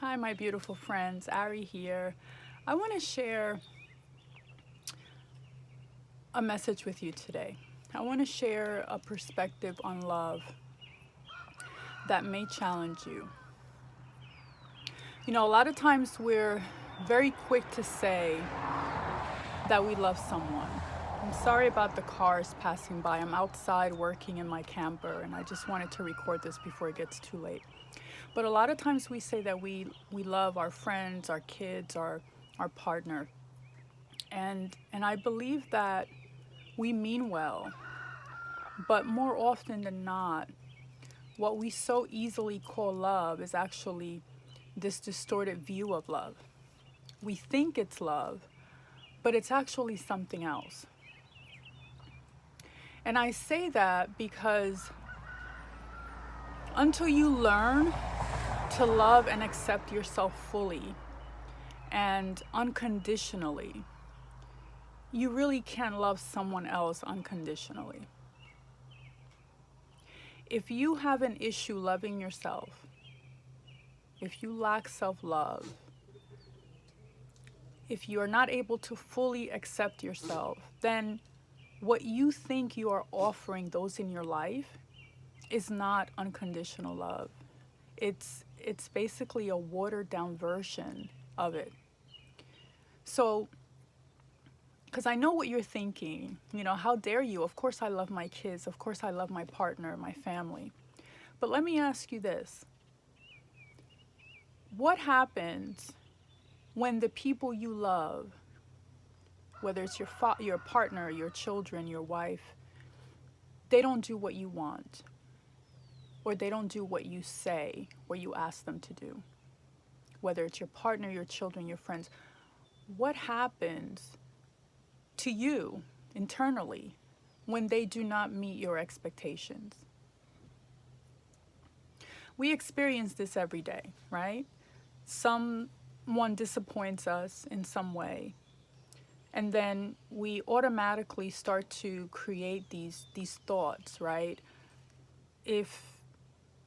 Hi, my beautiful friends. Ari here. I want to share a message with you today. I want to share a perspective on love that may challenge you. A lot of times we're very quick to say that we love someone. I'm sorry about the cars passing by. I'm outside working in my camper, and I just wanted to record this before it gets too late. But a lot of times we say that we love our friends, our kids, our partner. And I believe that we mean well, but more often than not, what we so easily call love is actually this distorted view of love. We think it's love, but it's actually something else. And I say that because until you learn to love and accept yourself fully and unconditionally, you really can't love someone else unconditionally. If you have an issue loving yourself, if you lack self-love, if you are not able to fully accept yourself, then what you think you are offering those in your life is not unconditional love. It's basically a watered down version of it. So, because I know what you're thinking, how dare you? Of course I love my kids. Of course I love my partner, my family. But let me ask you this. What happens when the people you love, whether it's your partner, your children, your wife, they don't do what you want, or they don't do what you say or you ask them to do? Whether it's your partner, your children, your friends, what happens to you internally when they do not meet your expectations? We experience this every day, right? Someone disappoints us in some way, and then we automatically start to create these thoughts, right? If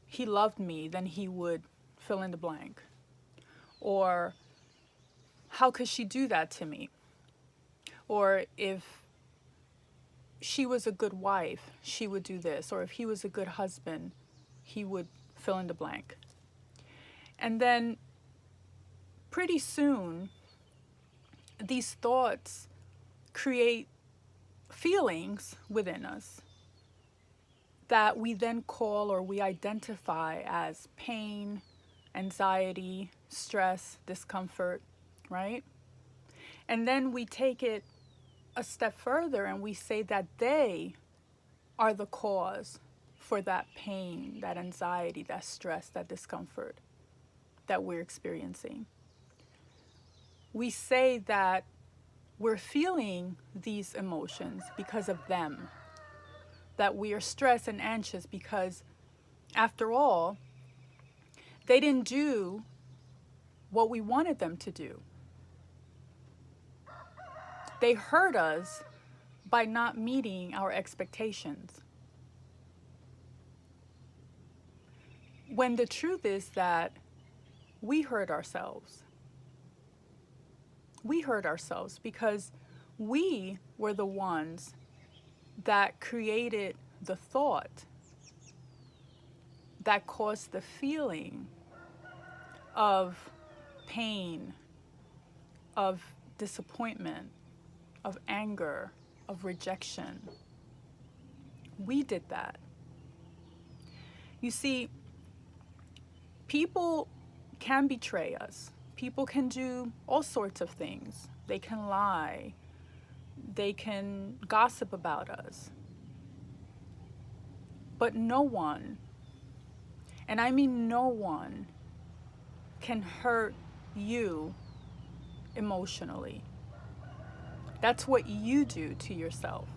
he loved me, then he would fill in the blank. Or how could she do that to me? Or if she was a good wife, she would do this. Or if he was a good husband, he would fill in the blank. And then pretty soon, these thoughts create feelings within us that we then call or we identify as pain, anxiety, stress, discomfort, right? And then we take it a step further and we say that they are the cause for that pain, that anxiety, that stress, that discomfort that we're experiencing. We say that we're feeling these emotions because of them, that we are stressed and anxious because, after all, they didn't do what we wanted them to do. They hurt us by not meeting our expectations. When the truth is that we hurt ourselves. We hurt ourselves because we were the ones that created the thought that caused the feeling of pain, of disappointment, of anger, of rejection. We did that. You see, people can betray us. People can do all sorts of things. They can lie. They can gossip about us. But no one, and I mean no one, can hurt you emotionally. That's what you do to yourself.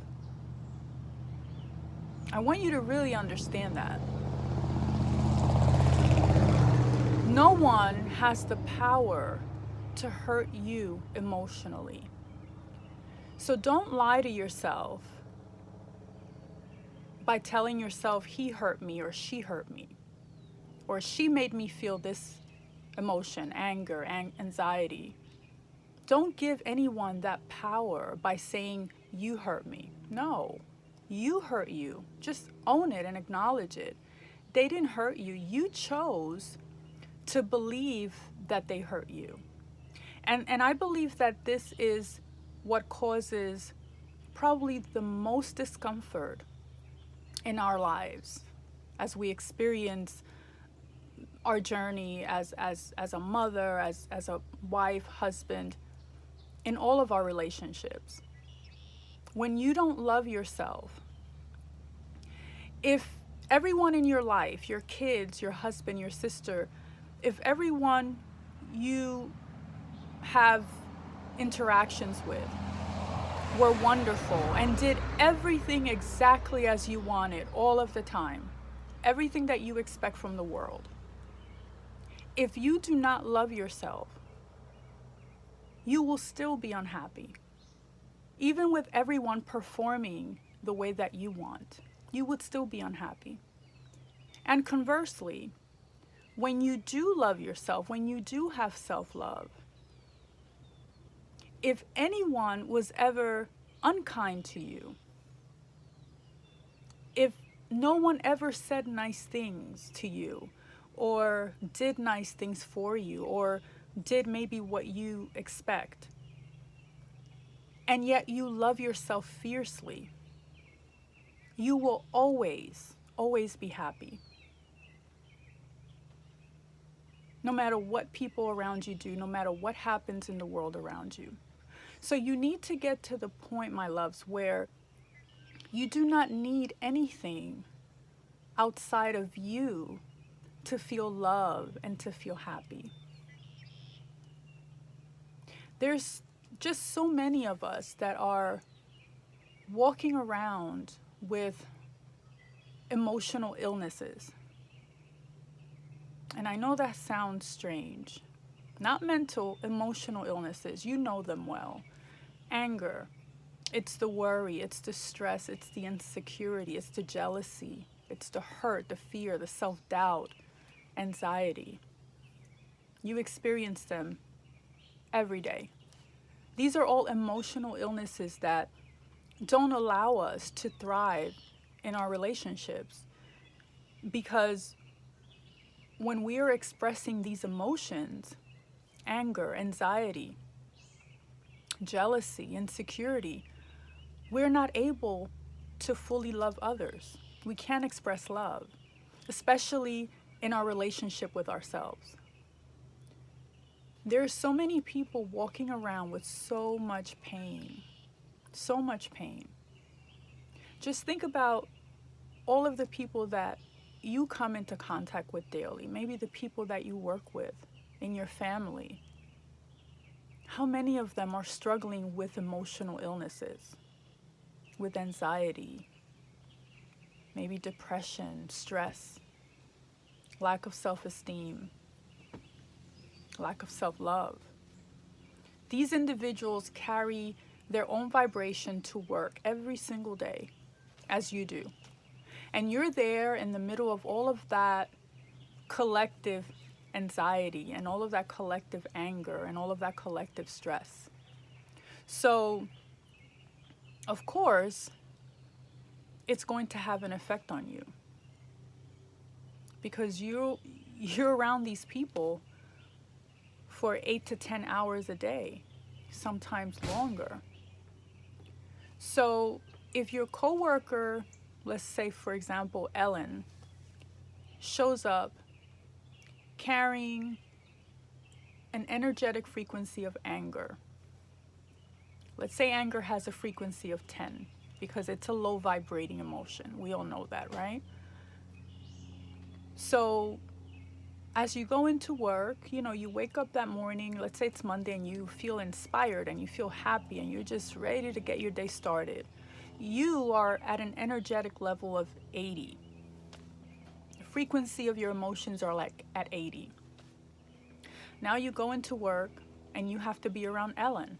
I want you to really understand that. No one has the power to hurt you emotionally. So don't lie to yourself by telling yourself he hurt me or she hurt me, or she made me feel this emotion, anger, anxiety. Don't give anyone that power by saying, you hurt me. No, you hurt you. Just own it and acknowledge it. They didn't hurt you. You chose to believe that they hurt you. And I believe that this is what causes probably the most discomfort in our lives as we experience our journey as a mother, as a wife, husband, in all of our relationships. When you don't love yourself, if everyone in your life, your kids, your husband, your sister, if everyone you have interactions with were wonderful and did everything exactly as you wanted all of the time, everything that you expect from the world, if you do not love yourself, you will still be unhappy. Even with everyone performing the way that you want, you would still be unhappy. And conversely, when you do love yourself, when you do have self-love, if anyone was ever unkind to you, if no one ever said nice things to you, or did nice things for you, or did maybe what you expect, and yet you love yourself fiercely, you will always, always be happy. No matter what people around you do, no matter what happens in the world around you. So you need to get to the point, my loves, where you do not need anything outside of you to feel love and to feel happy. There's just so many of us that are walking around with emotional illnesses. And I know that sounds strange. Not mental, emotional illnesses. You know them well. Anger. It's the worry. It's the stress. It's the insecurity. It's the jealousy. It's the hurt, the fear, the self-doubt, anxiety. You experience them every day. These are all emotional illnesses that don't allow us to thrive in our relationships, because when we are expressing these emotions, anger, anxiety, jealousy, insecurity, we're not able to fully love others. We can't express love, especially in our relationship with ourselves. There are so many people walking around with so much pain, so much pain. Just think about all of the people that you come into contact with daily, maybe the people that you work with in your family. How many of them are struggling with emotional illnesses, with anxiety, maybe depression, stress, lack of self-esteem, lack of self-love? These individuals carry their own vibration to work every single day, as you do. And you're there in the middle of all of that collective anxiety and all of that collective anger and all of that collective stress. So, of course, it's going to have an effect on you, because you're around these people for 8 to 10 hours a day, sometimes longer. So if your coworker, let's say for example Ellen, shows up carrying an energetic frequency of anger, let's say anger has a frequency of 10, because it's a low vibrating emotion. We all know that, right? So as you go into work, you wake up that morning, let's say it's Monday, and you feel inspired and you feel happy and you're just ready to get your day started. You are at an energetic level of 80. The frequency of your emotions are like at 80. Now you go into work and you have to be around Ellen.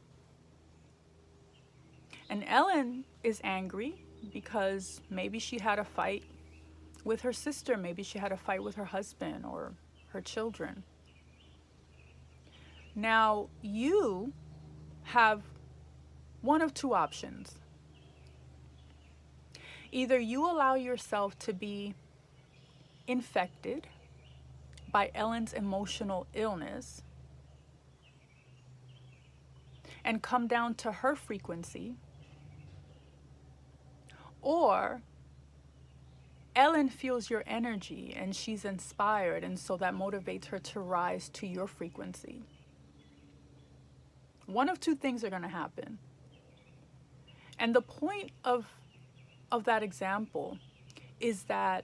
And Ellen is angry because maybe she had a fight with her sister, maybe she had a fight with her husband or her children. Now, you have one of two options. Either you allow yourself to be infected by Ellen's emotional illness and come down to her frequency, or Ellen feels your energy and she's inspired, and so that motivates her to rise to your frequency. One of two things are going to happen. And the point of that example is that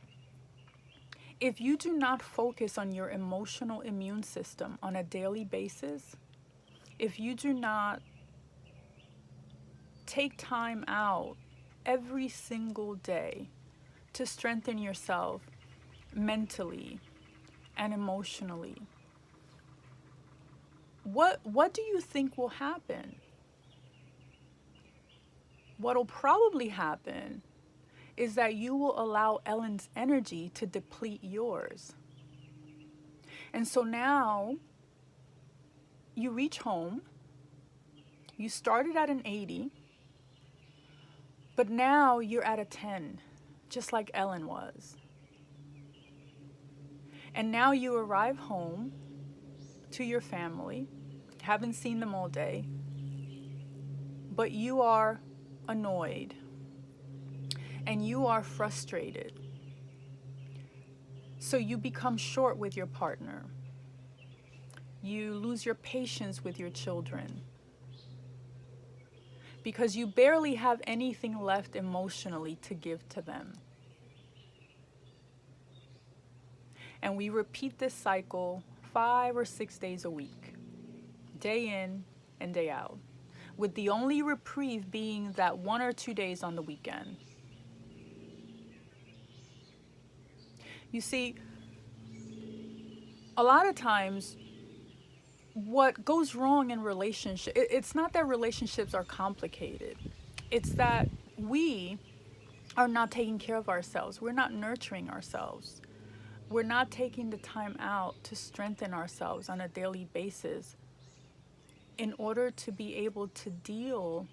if you do not focus on your emotional immune system on a daily basis, if you do not take time out every single day to strengthen yourself mentally and emotionally, what do you think will happen? What'll probably happen is that you will allow Ellen's energy to deplete yours. And so now you reach home, you started at an 80, but now you're at a 10, just like Ellen was. And now you arrive home to your family, haven't seen them all day, but you are annoyed and you are frustrated. So you become short with your partner. You lose your patience with your children because you barely have anything left emotionally to give to them. And we repeat this cycle 5 or 6 days a week, day in and day out, with the only reprieve being that 1 or 2 days on the weekend. You see, a lot of times what goes wrong in relationships, it's not that relationships are complicated. It's that we are not taking care of ourselves. We're not nurturing ourselves. We're not taking the time out to strengthen ourselves on a daily basis in order to be able to deal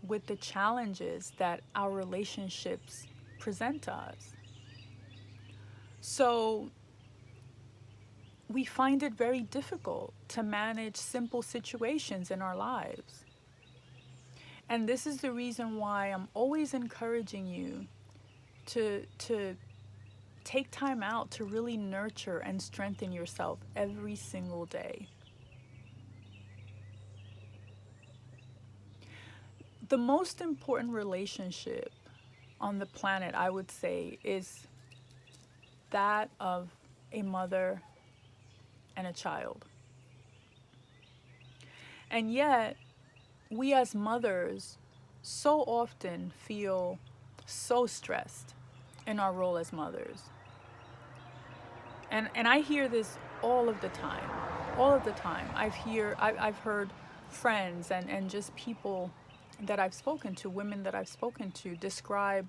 with the challenges that our relationships present to us. So we find it very difficult to manage simple situations in our lives. And this is the reason why I'm always encouraging you to take time out to really nurture and strengthen yourself every single day. The most important relationship on the planet, I would say, is that of a mother and a child. And yet, we as mothers so often feel so stressed in our role as mothers. And I hear this all of the time. All of the time. I've heard friends and just people that I've spoken to, women that I've spoken to, describe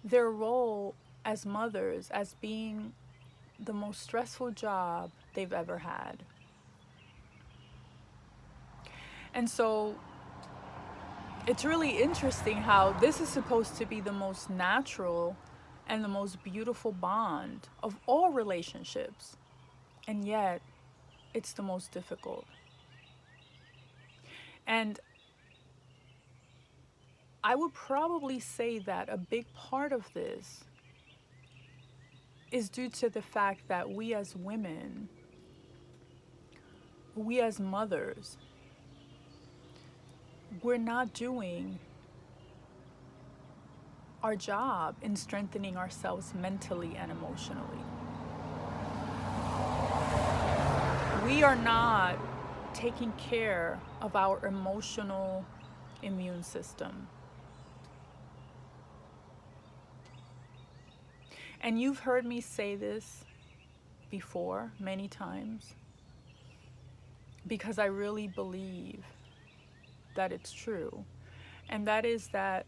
their role as mothers as being the most stressful job they've ever had. And so it's really interesting how this is supposed to be the most natural and the most beautiful bond of all relationships, and yet it's the most difficult. And I would probably say that a big part of this is due to the fact that we as women, we as mothers, we're not doing our job in strengthening ourselves mentally and emotionally. We are not taking care of our emotional immune system. And you've heard me say this before many times because I really believe that it's true. And that is that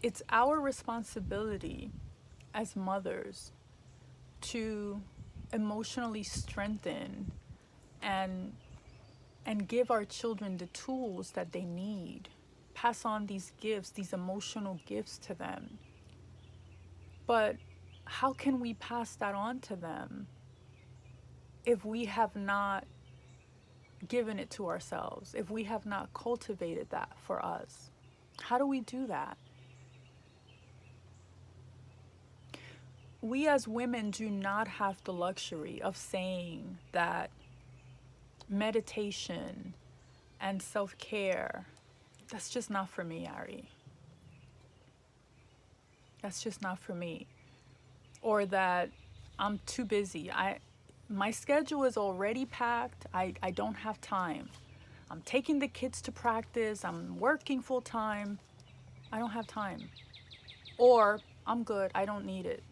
it's our responsibility as mothers to emotionally strengthen and give our children the tools that they need. Pass on these gifts, these emotional gifts to them. But how can we pass that on to them if we have not given it to ourselves, if we have not cultivated that for us? How do we do that? We as women do not have the luxury of saying that meditation and self-care, that's just not for me, Ari. That's just not for me. Or that I'm too busy. My schedule is already packed. I don't have time. I'm taking the kids to practice. I'm working full time. I don't have time. Or I'm good. I don't need it.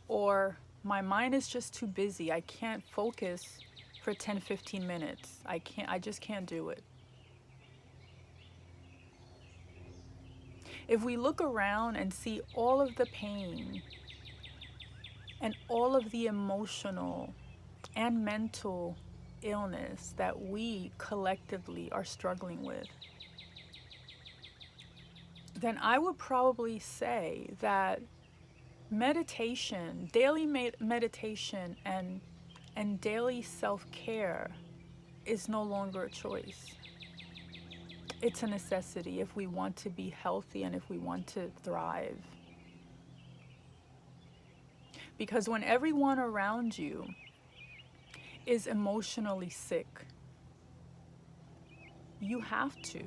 Or my mind is just too busy. I can't focus for 10, 15 minutes. I just can't do it. If we look around and see all of the pain and all of the emotional and mental illness that we collectively are struggling with, then I would probably say that meditation, daily meditation and daily self-care is no longer a choice. It's a necessity if we want to be healthy and if we want to thrive. Because when everyone around you is emotionally sick, you have to.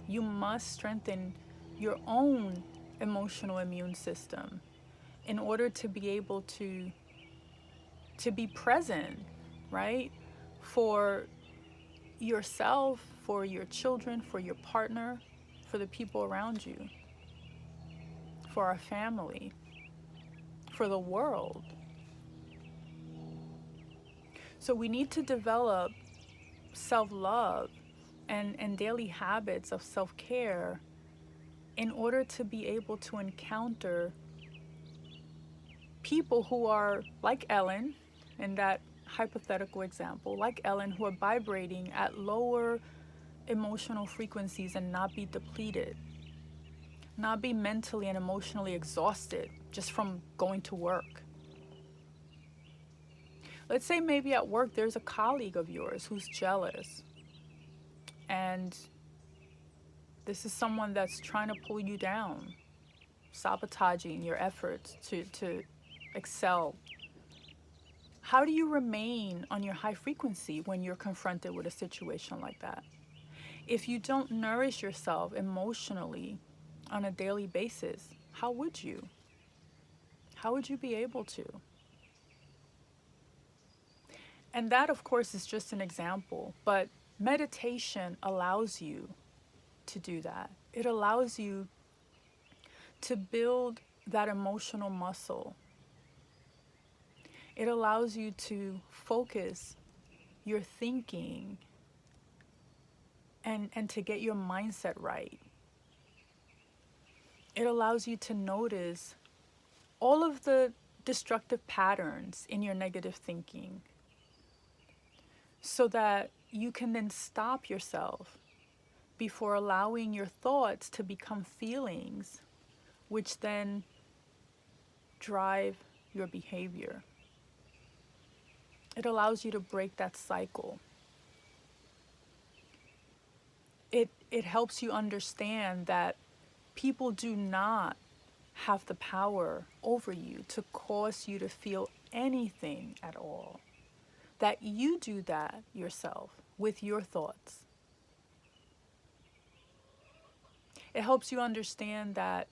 You must strengthen your own emotional immune system in order to be able to be present, right? For yourself, for your children, for your partner, for the people around you, for our family, for the world. So we need to develop self-love and daily habits of self-care in order to be able to encounter people who are like Ellen, in that hypothetical example, like Ellen, who are vibrating at lower emotional frequencies and not be depleted, not be mentally and emotionally exhausted just from going to work. Let's say maybe at work there's a colleague of yours who's jealous, and this is someone that's trying to pull you down, sabotaging your efforts to excel. How do you remain on your high frequency when you're confronted with a situation like that? If you don't nourish yourself emotionally on a daily basis, how would you? How would you be able to? And that, of course, is just an example, but meditation allows you to do that. It allows you to build that emotional muscle. It allows you to focus your thinking and to get your mindset right. It allows you to notice all of the destructive patterns in your negative thinking so that you can then stop yourself before allowing your thoughts to become feelings, which then drive your behavior. It allows you to break that cycle. It helps you understand that people do not have the power over you to cause you to feel anything at all. That you do that yourself with your thoughts. It helps you understand that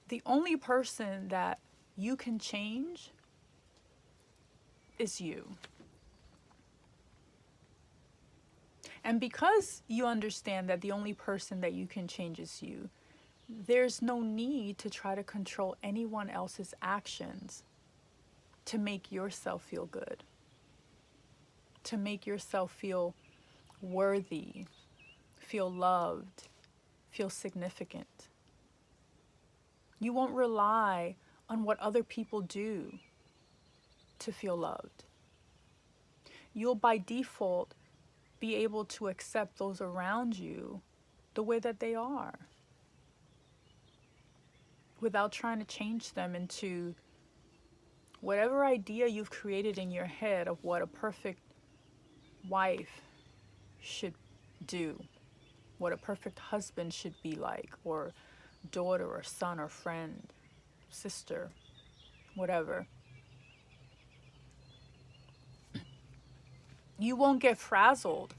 the only person that you can change is you. And because you understand that the only person that you can change is you, there's no need to try to control anyone else's actions to make yourself feel good, to make yourself feel worthy, feel loved, feel significant. You won't rely on what other people do to feel loved. You'll by default be able to accept those around you the way that they are, without trying to change them into whatever idea you've created in your head of what a perfect wife should do, what a perfect husband should be like, or daughter or son or friend, sister, whatever. You won't get frazzled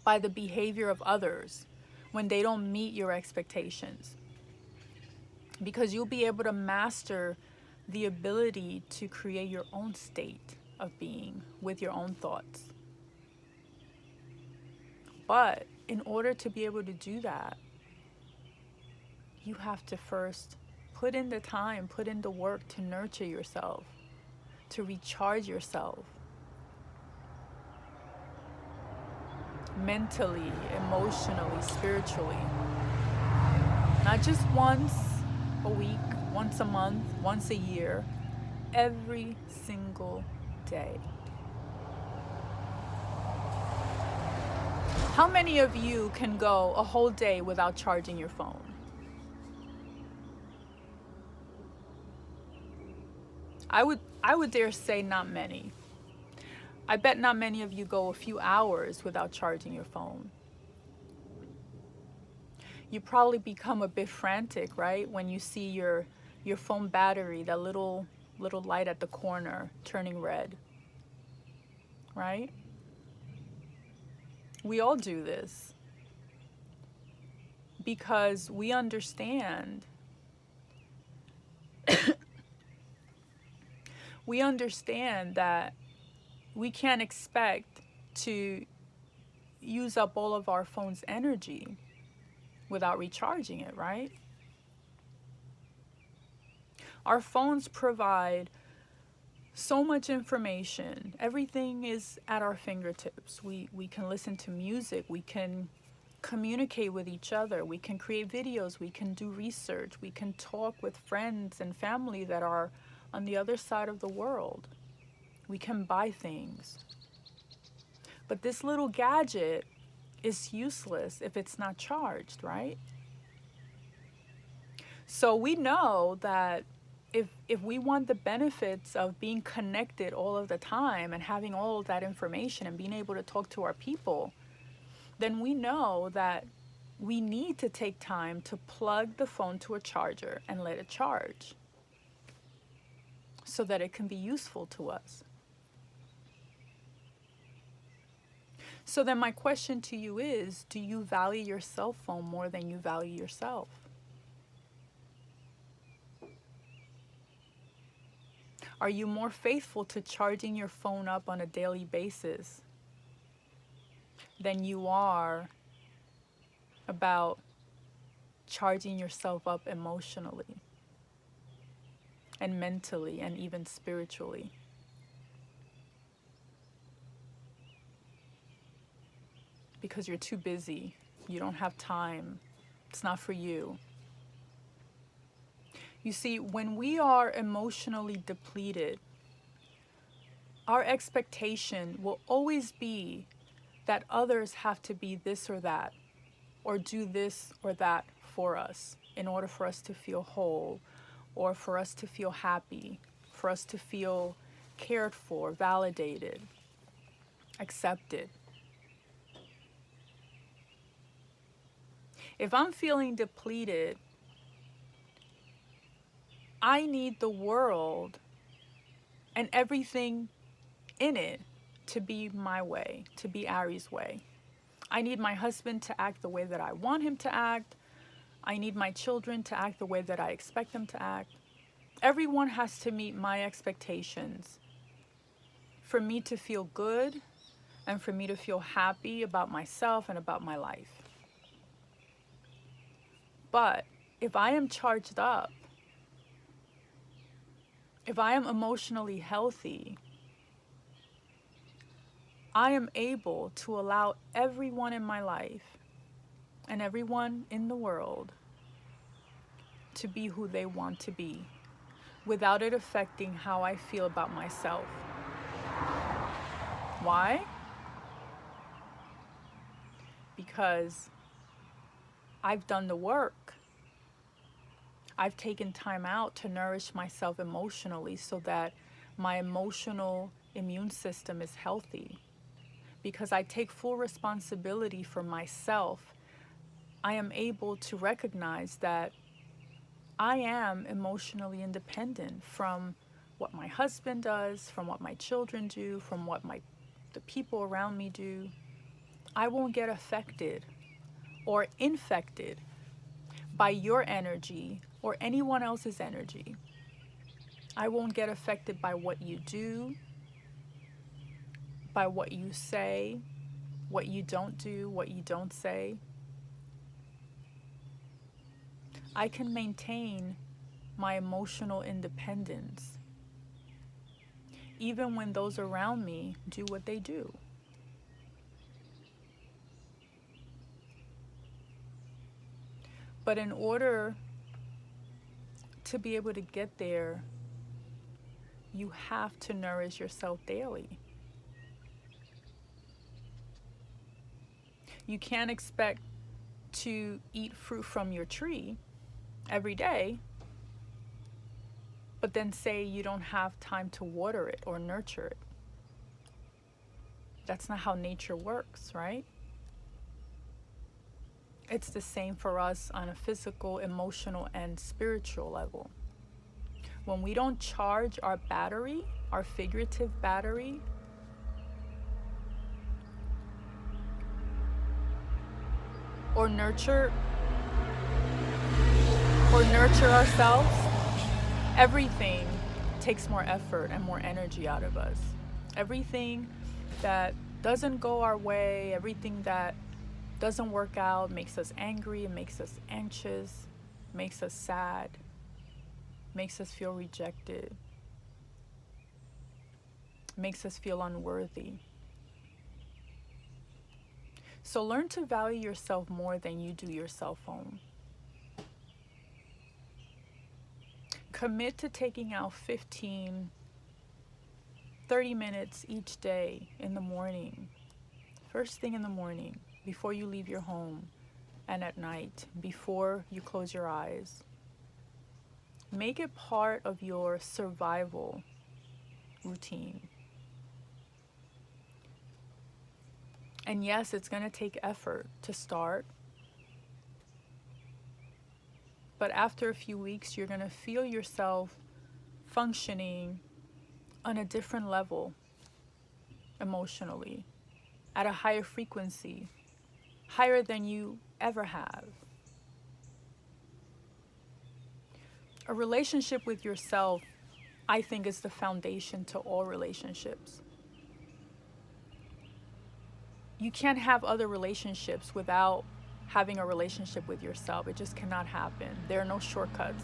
by the behavior of others when they don't meet your expectations, because you'll be able to master the ability to create your own state of being with your own thoughts. But in order to be able to do that, you have to first put in the time, put in the work to nurture yourself, to recharge yourself mentally, emotionally, spiritually. Not just once a week, once a month, once a year, every single day. How many of you can go a whole day without charging your phone? I would dare say not many. I bet not many of you go a few hours without charging your phone. You probably become a bit frantic, right? When you see your phone battery, that little light at the corner turning red, right? We all do this because we understand that we can't expect to use up all of our phone's energy without recharging it, right? Our phones provide so much information. Everything is at our fingertips. We can listen to music, we can communicate with each other, we can create videos, we can do research, we can talk with friends and family that are on the other side of the world. We can buy things. But this little gadget is useless if it's not charged, right? So we know that if we want the benefits of being connected all of the time and having all of that information and being able to talk to our people, then we know that we need to take time to plug the phone to a charger and let it charge so that it can be useful to us. So then my question to you is, do you value your cell phone more than you value yourself? Are you more faithful to charging your phone up on a daily basis than you are about charging yourself up emotionally and mentally and even spiritually? Because you're too busy, you don't have time, it's not for you. You see, when we are emotionally depleted, our expectation will always be that others have to be this or that, or do this or that for us in order for us to feel whole, or for us to feel happy, for us to feel cared for, validated, accepted. If I'm feeling depleted, I need the world and everything in it to be my way, to be Ari's way. I need my husband to act the way that I want him to act. I need my children to act the way that I expect them to act. Everyone has to meet my expectations for me to feel good and for me to feel happy about myself and about my life. But if I am charged up, if I am emotionally healthy, I am able to allow everyone in my life and everyone in the world to be who they want to be, without it affecting how I feel about myself. Why? Because I've done the work. I've taken time out to nourish myself emotionally so that my emotional immune system is healthy. Because I take full responsibility for myself, I am able to recognize that I am emotionally independent from what my husband does, from what my children do, from what the people around me do. I won't get affected or infected by your energy or anyone else's energy. I won't get affected by what you do, by what you say, what you don't do, what you don't say. I can maintain my emotional independence even when those around me do what they do. But in order to be able to get there, you have to nourish yourself daily. You can't expect to eat fruit from your tree every day, but then say you don't have time to water it or nurture it. That's not how nature works, right? It's the same for us on a physical, emotional, and spiritual level. When we don't charge our battery, our figurative battery, or nurture ourselves, everything takes more effort and more energy out of us. Everything that doesn't go our way, everything that doesn't work out makes us angry, it makes us anxious, makes us sad, makes us feel rejected, makes us feel unworthy. So learn to value yourself more than you do your cell phone. Commit to taking out 15, 30 minutes each day in the morning, first thing in the morning, before you leave your home, and at night, before you close your eyes. Make it part of your survival routine. And yes, it's going to take effort to start. But after a few weeks, you're going to feel yourself functioning on a different level emotionally, at a higher frequency, higher than you ever have. A relationship with yourself, I think, is the foundation to all relationships. You can't have other relationships without having a relationship with yourself. It just cannot happen. There are no shortcuts.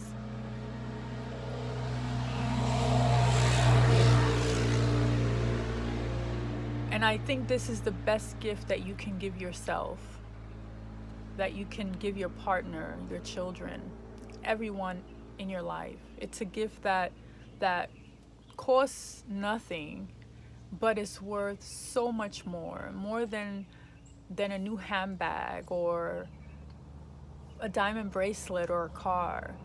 And I think this is the best gift that you can give yourself, that you can give your partner, your children, everyone in your life. It's a gift that costs nothing, but it's worth so much more than a new handbag or a diamond bracelet or a car.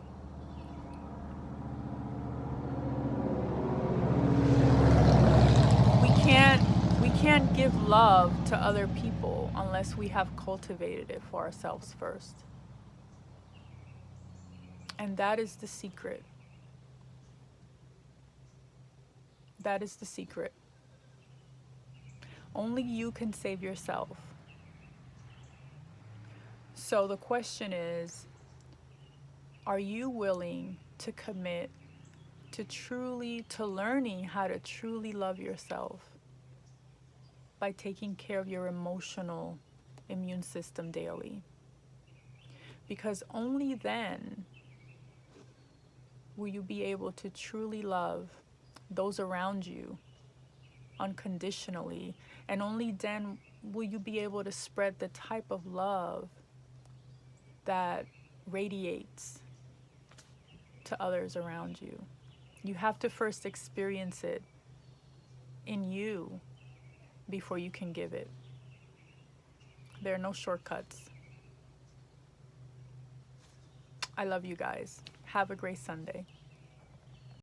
We can't give love to other people unless we have cultivated it for ourselves first. And that is the secret. That is the secret. Only you can save yourself. So the question is, are you willing to commit to learning how to truly love yourself by taking care of your emotional immune system daily? Because only then will you be able to truly love those around you unconditionally, and only then will you be able to spread the type of love that radiates to others around you. You have to first experience it in you before you can give it. There are no shortcuts. I love you guys. Have a great Sunday.